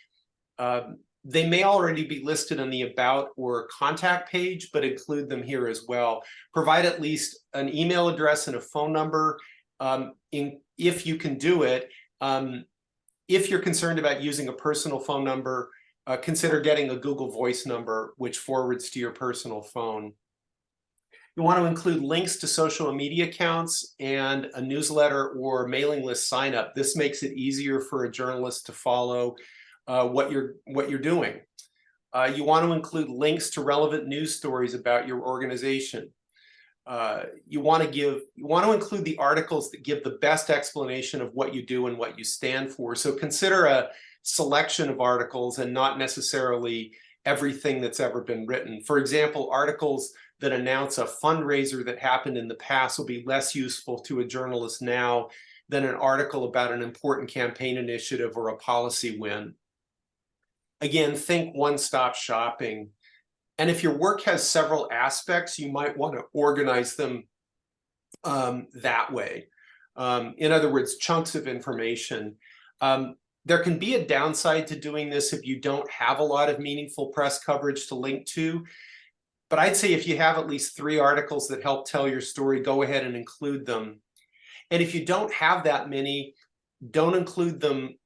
They may already be listed on the About or Contact page, but include them here as well. Provide at least an email address and a phone number if you can do it. If you're concerned about using a personal phone number, consider getting a Google Voice number, which forwards to your personal phone. You want to include links to social media accounts and a newsletter or mailing list sign up. This makes it easier for a journalist to follow what you're doing. You want to include links to relevant news stories about your organization. You want to include the articles that give the best explanation of what you do and what you stand for. So consider a selection of articles and not necessarily everything that's ever been written. For example, articles that announce a fundraiser that happened in the past will be less useful to a journalist now than an article about an important campaign initiative or a policy win. Again, think one-stop shopping. And if your work has several aspects, you might want to organize them that way. In other words, chunks of information. There can be a downside to doing this if you don't have a lot of meaningful press coverage to link to. But I'd say if you have at least 3 articles that help tell your story, go ahead and include them. And if you don't have that many, don't include them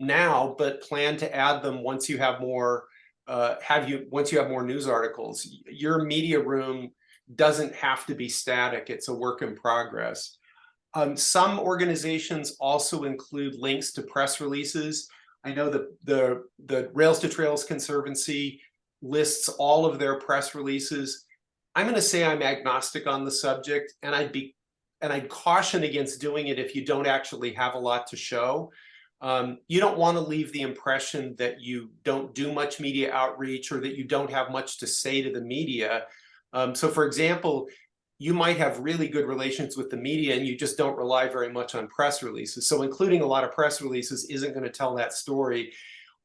now, but plan to add them once you have more once you have more news articles. Your media room doesn't have to be static. It's a work in progress. Some organizations also include links to press releases. I know the Rails to Trails Conservancy lists all of their press releases. I'm going to say I'm agnostic on the subject, and I'd caution against doing it if you don't actually have a lot to show. You don't want to leave the impression that you don't do much media outreach or that you don't have much to say to the media. So for example, you might have really good relations with the media and you just don't rely very much on press releases. So including a lot of press releases isn't going to tell that story.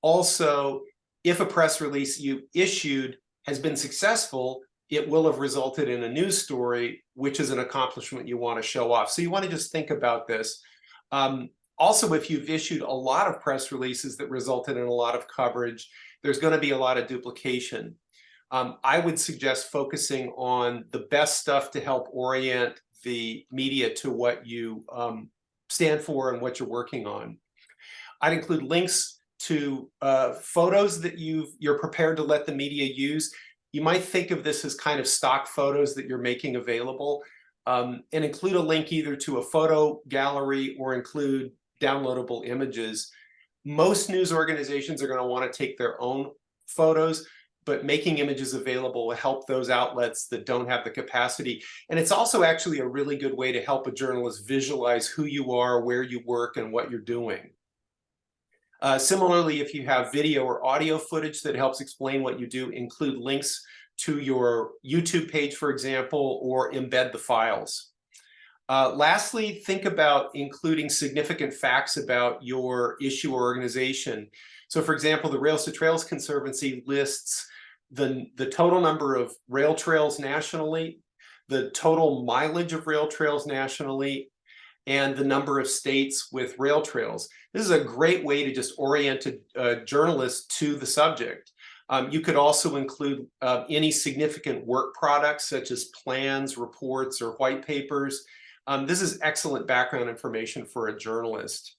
Also, if a press release you issued has been successful, it will have resulted in a news story, which is an accomplishment you want to show off. So you want to just think about this. Also, if you've issued a lot of press releases that resulted in a lot of coverage, there's going to be a lot of duplication. I would suggest focusing on the best stuff to help orient the media to what you stand for and what you're working on. I'd include links to photos that you're prepared to let the media use. You might think of this as kind of stock photos that you're making available, and include a link either to a photo gallery or include downloadable images. Most news organizations are going to want to take their own photos, but making images available will help those outlets that don't have the capacity. And it's also actually a really good way to help a journalist visualize who you are, where you work, and what you're doing. Similarly, if you have video or audio footage that helps explain what you do, include links to your YouTube page, for example, or embed the files. Lastly, think about including significant facts about your issue or organization. So for example, the Rails to Trails Conservancy lists the total number of rail trails nationally, the total mileage of rail trails nationally, and the number of states with rail trails. This is a great way to just orient a journalist to the subject. You could also include any significant work products such as plans, reports, or white papers. This is excellent background information for a journalist.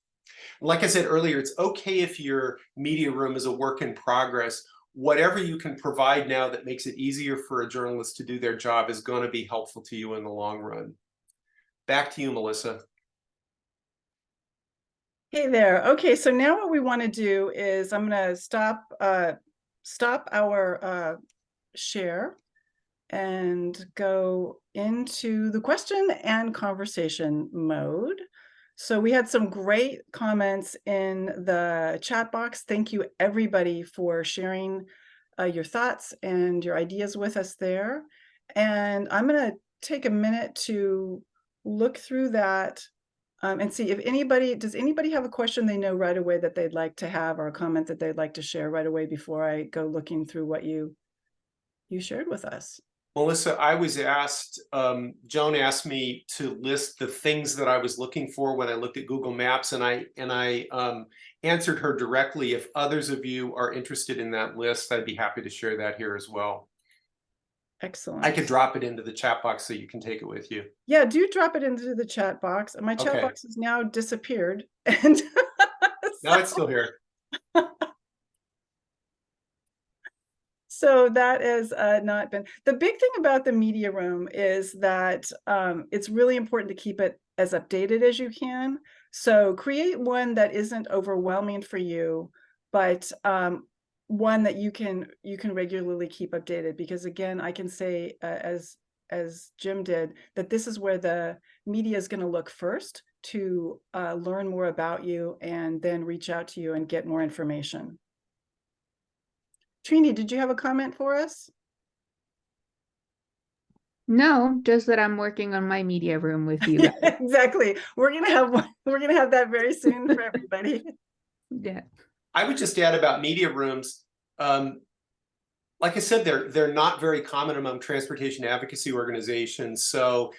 Like I said earlier, it's okay if your media room is a work in progress. Whatever you can provide now that makes it easier for a journalist to do their job is going to be helpful to you in the long run. Back to you, Melissa. Hey there. Okay, so now what we want to do is I'm going to stop our share and go into the question and conversation mode. So we had some great comments in the chat box. Thank you everybody for sharing your thoughts and your ideas with us there. And I'm going to take a minute to look through that and see if does anybody have a question they know right away that they'd like to have, or a comment that they'd like to share right away before I go looking through what you shared with us? Melissa, I was asked, Joan asked me to list the things that I was looking for when I looked at Google Maps, and I answered her directly. If others of you are interested in that list, I'd be happy to share that here as well. Excellent. I could drop it into the chat box so you can take it with you. Yeah, do drop it into the chat box. My chat Okay. box has now disappeared. And No, it's still here. So that has not been the big thing about the media room is that it's really important to keep it as updated as you can. So create one that isn't overwhelming for you, but one that you can regularly keep updated. Because again, I can say as Jim did, that this is where the media is going to look first to learn more about you and then reach out to you and get more information. Trini, did you have a comment for us? No, just that I'm working on my media room with you. Yeah, exactly. We're gonna have one. We're gonna have that very soon for everybody. Yeah. I would just add about media rooms. Like I said, they're not very common among transportation advocacy organizations. So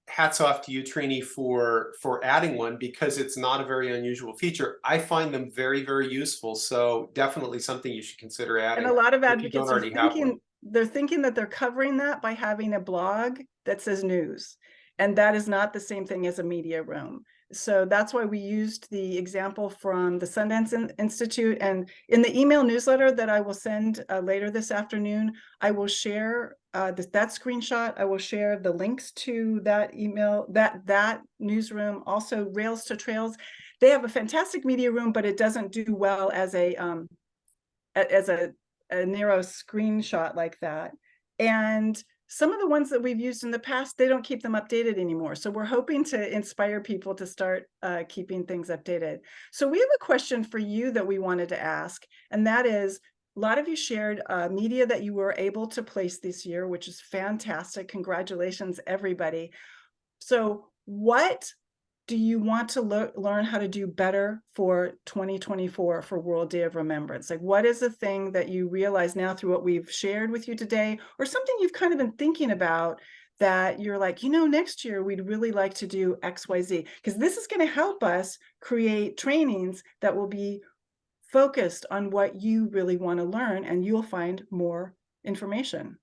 hats off to you, Trini, for adding one, because it's not a very unusual feature. I find them very, very useful. So definitely something you should consider adding. And a lot of advocates are thinking that they're covering that by having a blog that says news. And that is not the same thing as a media room. So that's why we used the example from the Sundance Institute. And in the email newsletter that I will send later this afternoon, I will share that screenshot. I will share the links to that email, that newsroom, also Rails to Trails. They have a fantastic media room, but it doesn't do well as a narrow screenshot like that. And some of the ones that we've used in the past, they don't keep them updated anymore. So we're hoping to inspire people to start keeping things updated. So we have a question for you that we wanted to ask, and that is, a lot of you shared media that you were able to place this year, which is fantastic. Congratulations, everybody. So what do you want to learn how to do better for 2024 for World Day of Remembrance? Like, what is the thing that you realize now through what we've shared with you today, or something you've kind of been thinking about that you're like, next year we'd really like to do XYZ? Because this is going to help us create trainings that will be focused on what you really want to learn, and you'll find more information.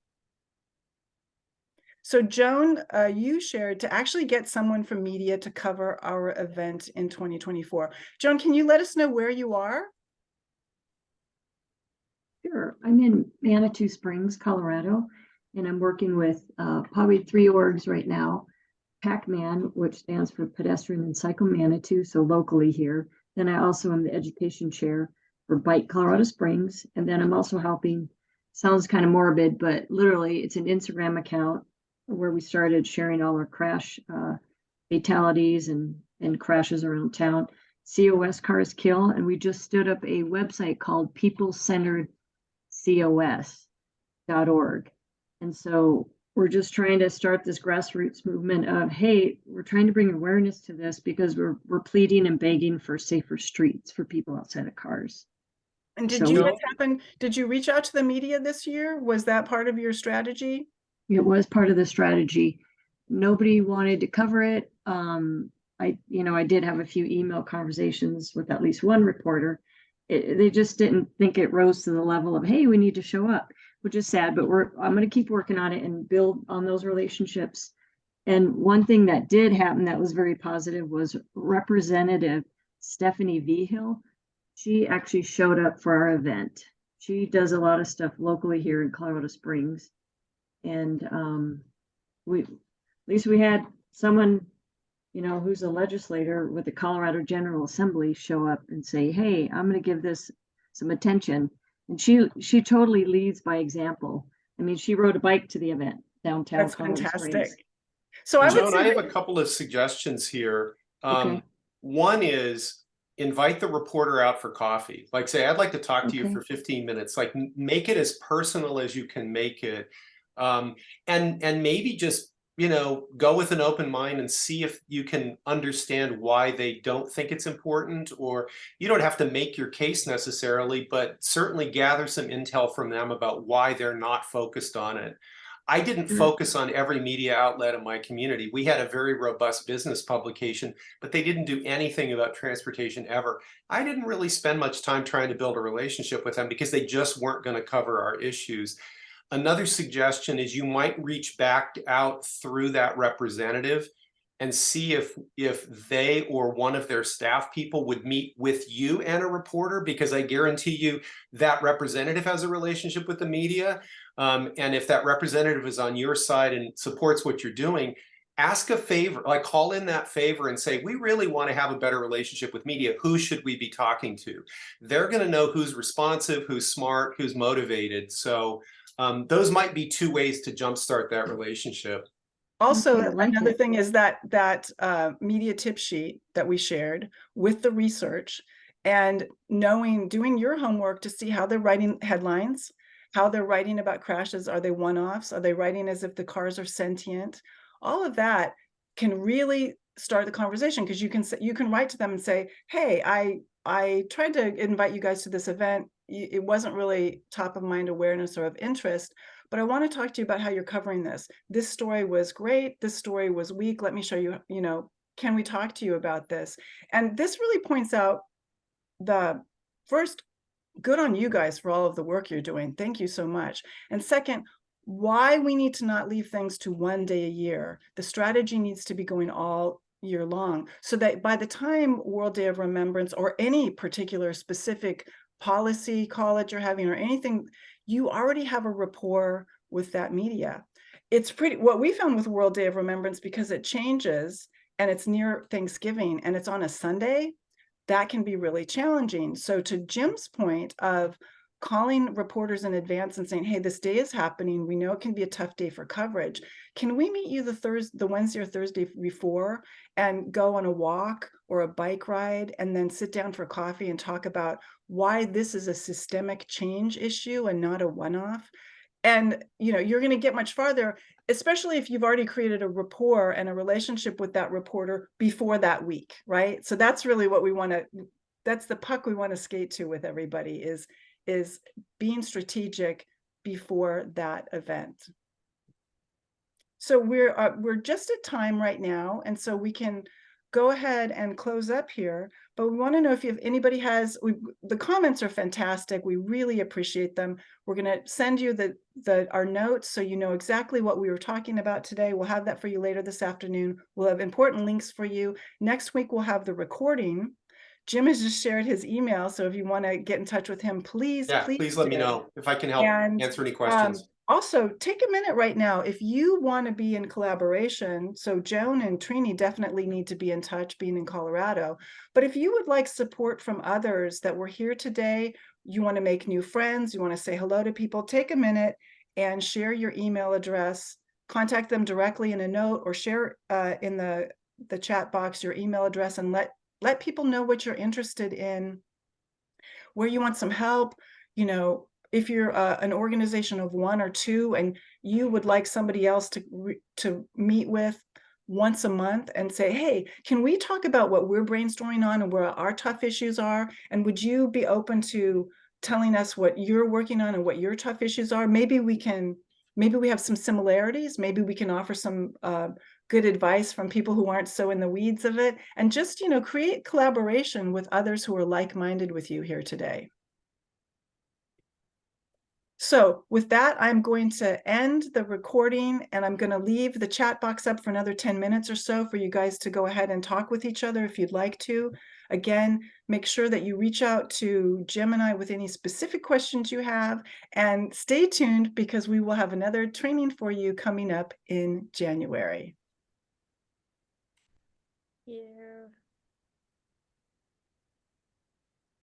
So Joan, you shared to actually get someone from media to cover our event in 2024. Joan, can you let us know where you are? Sure. I'm in Manitou Springs, Colorado, and I'm working with probably 3 orgs right now. PAC-MAN, which stands for Pedestrian and Cycle Manitou, so locally here. Then I also am the education chair for Bike Colorado Springs. And then I'm also helping, sounds kind of morbid, but literally it's an Instagram account where we started sharing all our crash fatalities and crashes around town. COS Cars Kill, and we just stood up a website called peoplecenteredcos.org. And so we're just trying to start this grassroots movement of, hey, we're trying to bring awareness to this because we're pleading and begging for safer streets for people outside of cars. And did you guys happen? Did you reach out to the media this year? Was that part of your strategy? It was part of the strategy. Nobody wanted to cover it. I did have a few email conversations with at least one reporter. They just didn't think it rose to the level of, hey, we need to show up, which is sad, but I'm going to keep working on it and build on those relationships. And one thing that did happen that was very positive was Representative Stephanie Vigil. She actually showed up for our event. She does a lot of stuff locally here in Colorado Springs. And at least we had someone, who's a legislator with the Colorado General Assembly show up and say, hey, I'm going to give this some attention. And she totally leads by example. I mean, she rode a bike to the event downtown. That's Colorado fantastic. Springs. So Joan, I have a couple of suggestions here. Okay. One is invite the reporter out for coffee. Like, say, I'd like to talk to you for 15 minutes. Like, make it as personal as you can make it. And maybe just, go with an open mind and see if you can understand why they don't think it's important. Or you don't have to make your case necessarily, but certainly gather some intel from them about why they're not focused on it. I didn't focus on every media outlet in my community. We had a very robust business publication, but they didn't do anything about transportation ever. I didn't really spend much time trying to build a relationship with them because they just weren't going to cover our issues. Another suggestion is you might reach back out through that representative and see if they or one of their staff people would meet with you and a reporter, because I guarantee you that representative has a relationship with the media. And if that representative is on your side and supports what you're doing, ask a favor, like call in that favor and say, we really want to have a better relationship with media. Who should we be talking to? They're going to know who's responsive, who's smart, who's motivated. So those might be 2 ways to jumpstart that relationship. Also, another thing is that media tip sheet that we shared with the research, and doing your homework to see how they're writing headlines, how they're writing about crashes. Are they one-offs? Are they writing as if the cars are sentient? All of that can really start the conversation, because you can write to them and say, hey, I tried to invite you guys to this event. It wasn't really top of mind awareness or of interest, but I want to talk to you about how you're covering this. This story was great. This story was weak. Let me show you, can we talk to you about this? And this really points out the first, good on you guys for all of the work you're doing. Thank you so much. And second, why we need to not leave things to one day a year. The strategy needs to be going all year long, so that by the time World Day of Remembrance or any particular specific policy call that you're having or anything, you already have a rapport with that media. It's what we found with World Day of Remembrance, because it changes and it's near Thanksgiving and it's on a Sunday, that can be really challenging. So to Jim's point of calling reporters in advance and saying, hey, this day is happening. We know it can be a tough day for coverage. Can we meet you the Wednesday or Thursday before and go on a walk or a bike ride and then sit down for coffee and talk about why this is a systemic change issue and not a one-off? And you're going to get much farther, especially if you've already created a rapport and a relationship with that reporter before that week, right? So that's really what we want to, that's the puck we want to skate to with everybody, is being strategic before that event. So we're just at time right now, and so we can go ahead and close up here. But we want to know if anybody has. The comments are fantastic. We really appreciate them. We're going to send you our notes so you know exactly what we were talking about today. We'll have that for you later this afternoon. We'll have important links for you. Next week we'll have the recording. Jim has just shared his email, so if you want to get in touch with him, please let me know if I can help answer any questions. Also, take a minute right now if you want to be in collaboration. So Joan and Trini definitely need to be in touch, being in Colorado. But if you would like support from others that were here today, you want to make new friends, you want to say hello to people, take a minute and share your email address, contact them directly in a note, or share in the chat box your email address, and let people know what you're interested in, where you want some help. If you're an organization of one or two and you would like somebody else to meet with once a month and say, hey, can we talk about what we're brainstorming on and where our tough issues are? And would you be open to telling us what you're working on and what your tough issues are? Maybe we have some similarities. Maybe we can offer some good advice from people who aren't so in the weeds of it, and just, create collaboration with others who are like-minded with you here today. So with that, I'm going to end the recording, and I'm going to leave the chat box up for another 10 minutes or so for you guys to go ahead and talk with each other if you'd like to. Again, make sure that you reach out to Jim and I with any specific questions you have, and stay tuned because we will have another training for you coming up in January. Yeah.